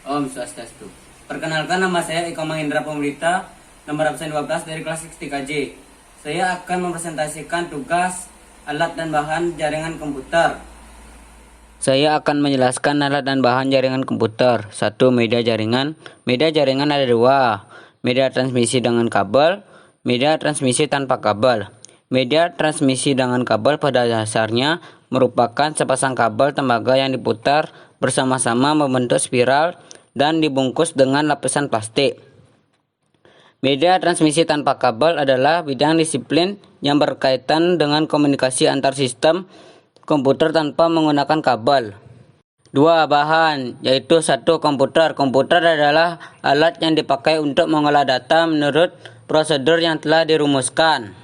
Om Swastiastu. Perkenalkan, nama saya Eko Mahendra Pemberita, nomor absen 12 dari kelas 6 J. Saya akan mempresentasikan tugas alat dan bahan jaringan komputer. Saya akan menjelaskan alat dan bahan jaringan komputer. 1. Media jaringan. Media jaringan ada 2. Media transmisi dengan kabel, media transmisi tanpa kabel. Media transmisi dengan kabel pada dasarnya merupakan sepasang kabel tembaga yang diputar bersama-sama membentuk spiral dan dibungkus dengan lapisan plastik. Media transmisi tanpa kabel adalah bidang disiplin yang berkaitan dengan komunikasi antar sistem komputer tanpa menggunakan kabel. 2. Bahan, yaitu 1. Komputer. Komputer adalah alat yang dipakai untuk mengolah data menurut prosedur yang telah dirumuskan.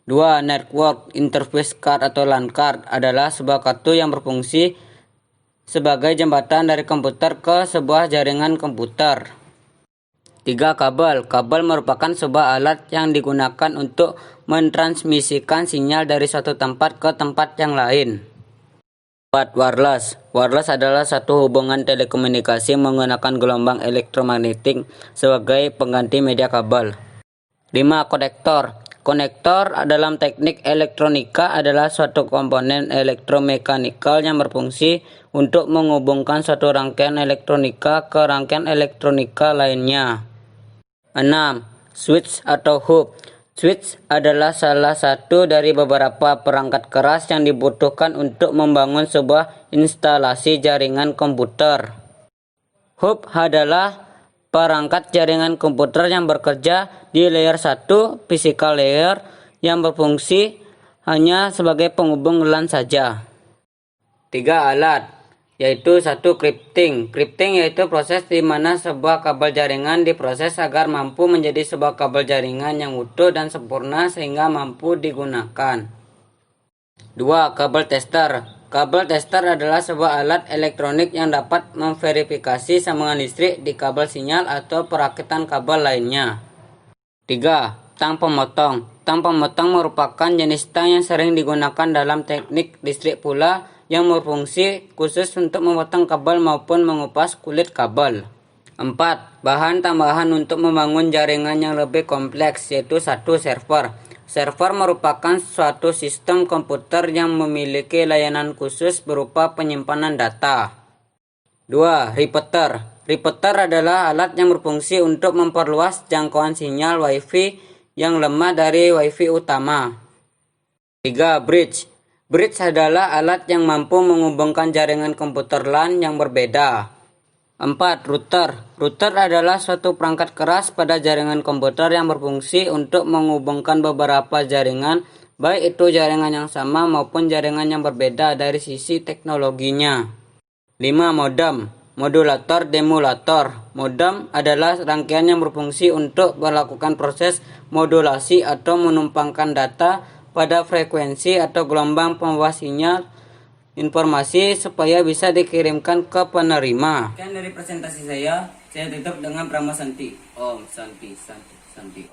2. Network Interface Card atau LAN card adalah sebuah kartu yang berfungsi sebagai jembatan dari komputer ke sebuah jaringan komputer. 3. Kabel. Kabel merupakan sebuah alat yang digunakan untuk mentransmisikan sinyal dari suatu tempat ke tempat yang lain. 4. Wireless. Wireless adalah satu hubungan telekomunikasi menggunakan gelombang elektromagnetik sebagai pengganti media kabel. 5. Konektor. Konektor dalam teknik elektronika adalah suatu komponen elektromekanikal yang berfungsi untuk menghubungkan suatu rangkaian elektronika ke rangkaian elektronika lainnya. 6. Switch atau hub. Switch adalah salah satu dari beberapa perangkat keras yang dibutuhkan untuk membangun sebuah instalasi jaringan komputer. Hub adalah perangkat jaringan komputer yang bekerja di layer 1, physical layer, yang berfungsi hanya sebagai penghubung LAN saja. 3. Alat, yaitu 1. Crypting. Crypting yaitu proses di mana sebuah kabel jaringan diproses agar mampu menjadi sebuah kabel jaringan yang utuh dan sempurna sehingga mampu digunakan. 2. Kabel tester. Kabel tester adalah sebuah alat elektronik yang dapat memverifikasi sambungan listrik di kabel sinyal atau perakitan kabel lainnya. 3. Tang pemotong. Tang pemotong merupakan jenis tang yang sering digunakan dalam teknik listrik pula yang berfungsi khusus untuk memotong kabel maupun mengupas kulit kabel. 4. Bahan tambahan untuk membangun jaringan yang lebih kompleks, yaitu 1. Server. Server merupakan suatu sistem komputer yang memiliki layanan khusus berupa penyimpanan data. 2. Repeater. Repeater adalah alat yang berfungsi untuk memperluas jangkauan sinyal Wi-Fi yang lemah dari Wi-Fi utama. 3. Bridge. Bridge adalah alat yang mampu menghubungkan jaringan komputer LAN yang berbeda. 4. Router. Router adalah suatu perangkat keras pada jaringan komputer yang berfungsi untuk menghubungkan beberapa jaringan, baik itu jaringan yang sama maupun jaringan yang berbeda dari sisi teknologinya. 5. Modem. Modulator demulator. Modem adalah rangkaian yang berfungsi untuk melakukan proses modulasi atau menumpangkan data pada frekuensi atau gelombang pembawa sinyal informasi supaya bisa dikirimkan ke penerima. Sekian dari presentasi saya tutup dengan Prama Santi. Om Santi Santi Santi.